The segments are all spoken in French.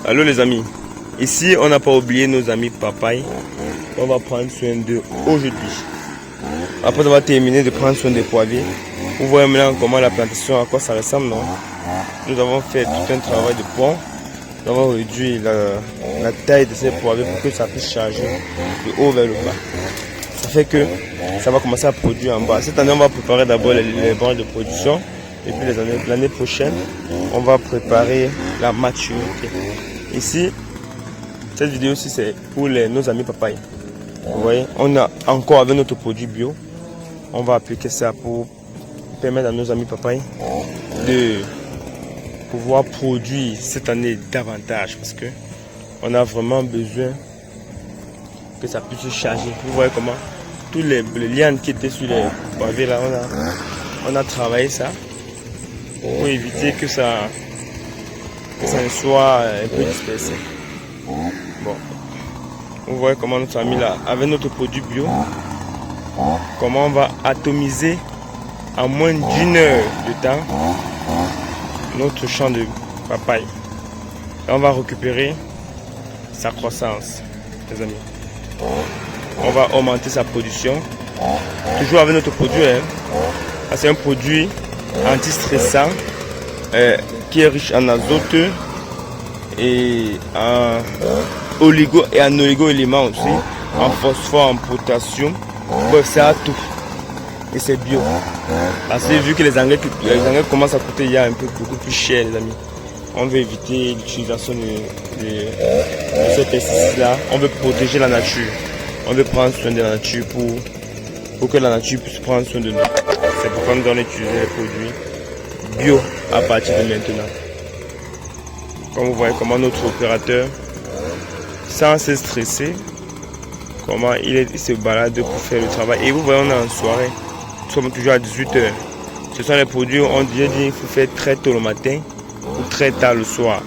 Allô les amis, ici on n'a pas oublié nos amis papaye. On va prendre soin d'eux aujourd'hui. Après avoir terminé de prendre soin des poivriers, vous voyez maintenant comment la plantation, à quoi ça ressemble, non? Nous avons fait tout un travail de pont. Nous avons réduit la taille de ces poivriers pour que ça puisse charger de haut vers le bas. Ça fait que ça va commencer à produire en bas. Cette année on va préparer d'abord les branches de production. Et puis l'année prochaine, on va préparer la maturité. Ici, cette vidéo aussi c'est pour nos amis papaye. Vous voyez, on a encore avec notre produit bio. On va appliquer ça pour permettre à nos amis papaye de pouvoir produire cette année davantage. Parce que on a vraiment besoin que ça puisse se charger. Vous voyez comment tous les lianes qui étaient sur les pavés là, on a travaillé ça. Pour éviter que ça ne soit un peu dispersé. Bon, vous voyez comment notre ami là, avec notre produit bio, comment on va atomiser en moins d'une heure de temps notre champ de papaye. Là, on va récupérer sa croissance, les amis. On va augmenter sa production, toujours avec notre produit. Hein. C'est un produit anti-stressant qui est riche en azote et en oligo-éléments aussi, en phosphore, en potassium. Bref, c'est à tout. Et c'est bio. Parce que vu que les engrais commencent à coûter beaucoup plus cher, les amis, on veut éviter l'utilisation de ces pesticides-là. On veut protéger la nature. On veut prendre soin de la nature pour que la nature puisse prendre soin de nous. C'est pourquoi nous allons utiliser les produits bio à partir de maintenant. Comme vous voyez comment notre opérateur, sans se stresser, comment il se balade pour faire le travail. Et vous voyez, on est en soirée. Nous sommes toujours à 18 h. Ce sont les produits, on dit qu'il faut faire très tôt le matin ou très tard le soir.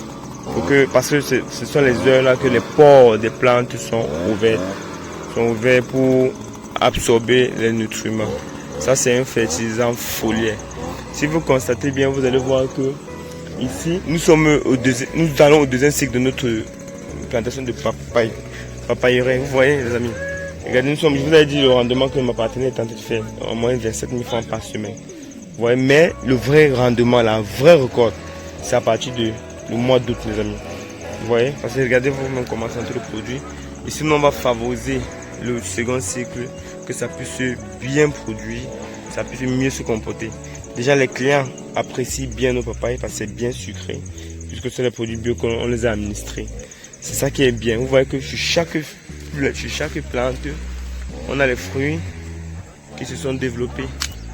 Parce que ce sont les heures là que les pores des plantes sont ouverts pour absorber les nutriments. Ça, c'est un fertilisant foliaire. Si vous constatez bien, vous allez voir que ici, nous allons au deuxième cycle de notre plantation de papayerie. Vous voyez, les amis. Regardez, je vous avais dit le rendement que ma partenaire est en train de faire, au moins 27 000 francs par semaine. Vous voyez, mais le vrai rendement, la vraie record, c'est à partir du mois d'août, les amis. Vous voyez, parce que regardez vous-même comment c'est le produit. Ici, nous, on va favoriser le second cycle, que ça puisse bien produire, ça puisse mieux se comporter. Déjà, les clients apprécient bien nos papayes parce que c'est bien sucré, puisque c'est les produits bio qu'on les a administrés. C'est ça qui est bien. Vous voyez que sur chaque plante, on a les fruits qui se sont développés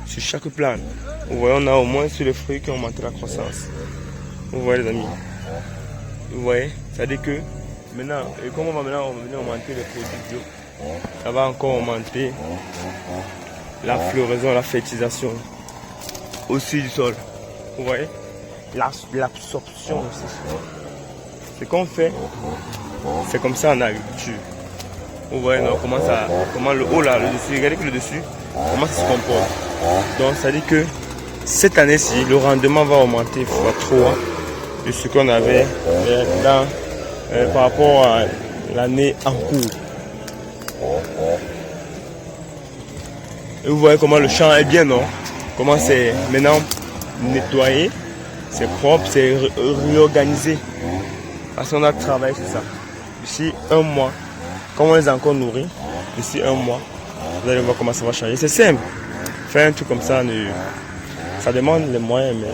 sur chaque plante. Vous voyez, on a au moins sur les fruits qui ont augmenté la croissance. Vous voyez, les amis. Vous voyez, ça veut dire que maintenant, et comme on va venir augmenter les produits bio, ça va encore augmenter la floraison, la fertilisation aussi du sol. Vous voyez, l'absorption aussi. Ce qu'on fait, c'est comme ça en agriculture. Vous voyez non, comment le haut là, le dessus, regardez que le dessus, comment ça se comporte. Donc ça dit que cette année-ci, le rendement va augmenter x3 de ce qu'on avait par rapport à l'année en cours. Et vous voyez comment le champ est bien, non? Comment c'est maintenant nettoyé, c'est propre, c'est réorganisé. Parce qu'on a travaillé sur ça. D'ici un mois, comme on les a encore nourris, d'ici un mois, vous allez voir comment ça va changer. C'est simple. Faire un truc comme ça, ça demande les moyens, mais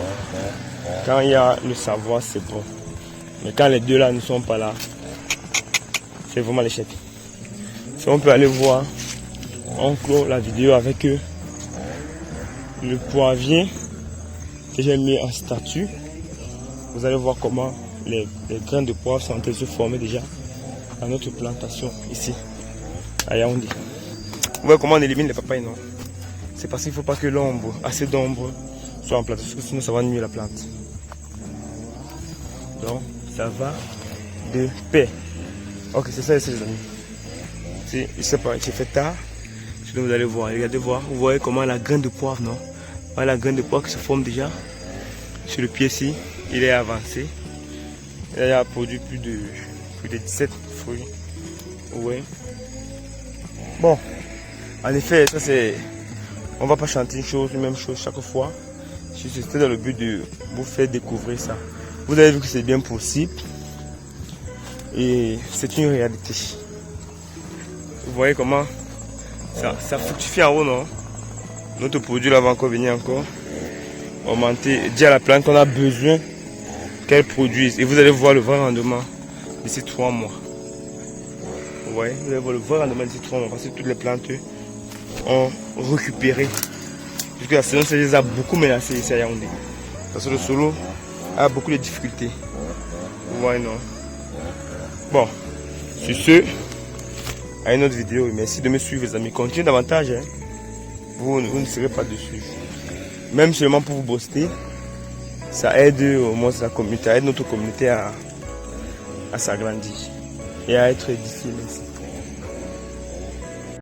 quand il y a le savoir, c'est bon. Mais quand les deux là ne sont pas là, c'est vraiment l'échec. Si on peut aller voir, on clôt la vidéo avec le poivrier que j'ai mis en statut. Vous allez voir comment les grains de poivre sont en train de se former déjà dans notre plantation ici à Yaoundé. Vous voyez comment on élimine les papayes, non? C'est parce qu'il ne faut pas que l'ombre, assez d'ombre, soit en plantation, parce que sinon ça va nuire la plante. Donc ça va de paix. Ok, c'est ça ici les amis. Je sais pas, c'est fait tard. Sinon vous allez voir, regardez voir, vous voyez comment la graine de poivre, non? Voilà la graine de poivre qui se forme déjà sur le pied ici, il est avancé. Il a produit plus de 17 fruits. Oui. Bon, en effet, ça c'est... On va pas chanter une même chose chaque fois. C'était dans le but de vous faire découvrir ça. Vous avez vu que c'est bien possible. Et c'est une réalité. Vous voyez comment ça fructifie en haut, non? Notre produit là va encore venir encore augmenter, dire à la plante qu'on a besoin qu'elle produise. Et vous allez voir le vrai rendement d'ici 3 mois. Vous voyez, vous allez voir le vrai rendement d'ici 3 mois parce que toutes les plantes ont récupéré. Puisque la saison les a beaucoup menacé ici à Yaoundé. Parce que le solo a beaucoup de difficultés. Vous voyez, non? Bon, sur ce, à une autre vidéo. Merci de me suivre, les amis. Continuez davantage. Hein. Vous ne serez pas dessus. Même seulement pour vous booster, ça aide au moins la communauté, ça aide notre communauté à s'agrandir et à être d'ici. Merci.